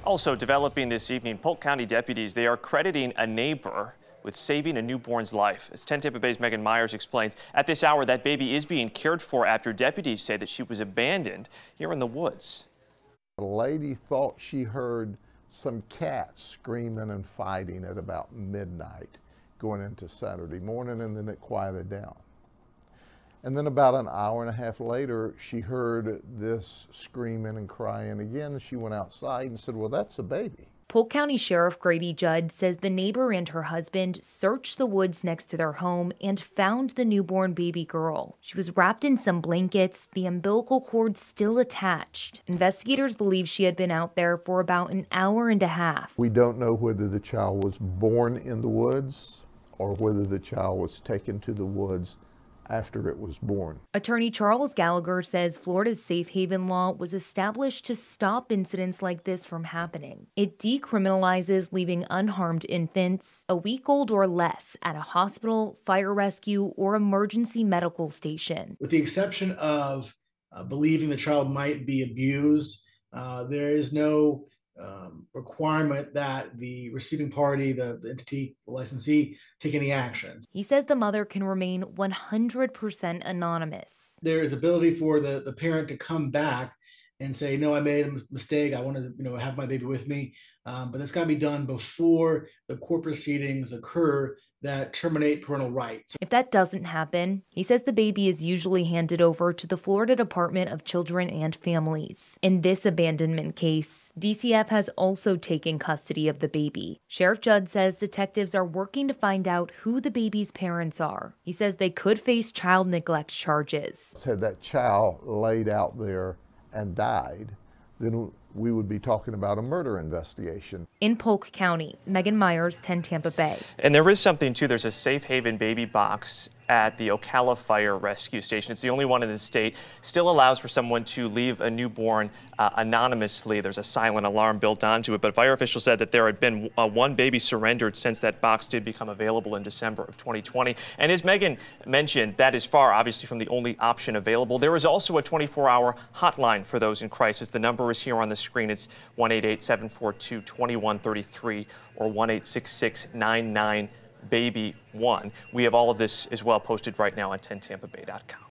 Also developing this evening, Polk County deputies, they are crediting a neighbor with saving a newborn's life. As 10 Tampa Bay's Megan Myers explains, at this hour, that baby is being cared for after deputies say that she was abandoned here in the woods. The lady thought she heard some cats screaming and fighting at about midnight going into Saturday morning, and then it quieted down. And then about an hour and a half later, she heard this screaming and crying again. She went outside and said, "Well, that's a baby." Polk County Sheriff Grady Judd says the neighbor and her husband searched the woods next to their home and found the newborn baby girl. She was wrapped in some blankets, the umbilical cord still attached. Investigators believe she had been out there for about an hour and a half. We don't know whether the child was born in the woods or whether the child was taken to the woods after it was born. Attorney Charles Gallagher says Florida's safe haven law was established to stop incidents like this from happening. It decriminalizes leaving unharmed infants a week old or less at a hospital, fire rescue, or emergency medical station. With the exception of believing the child might be abused, there is no requirement that the receiving party, the entity, the licensee, take any actions. He says the mother can remain 100% anonymous. There is ability for the parent to come back and say, "No, I made a mistake. I wanted to, have my baby with me," but it's got to be done before the court proceedings occur that terminate parental rights. If that doesn't happen, he says the baby is usually handed over to the Florida Department of Children and Families. In this abandonment case, DCF has also taken custody of the baby. Sheriff Judd says detectives are working to find out who the baby's parents are. He says they could face child neglect charges. Had that child laid out there and died, then we would be talking about a murder investigation. In Polk County, Megan Myers, 10 Tampa Bay. And there is something too. There's a safe haven baby box at the Ocala Fire Rescue Station. It's the only one in the state. Still allows for someone to leave a newborn anonymously. There's a silent alarm built onto it, but fire officials said that there had been one baby surrendered since that box did become available in December of 2020. And as Megan mentioned, that is far, obviously, from the only option available. There is also a 24-hour hotline for those in crisis. The number is here on the screen. It's 1-888-742-2133 or 1-866-99-BABY1. We have all of this as well posted right now on 10tampabay.com.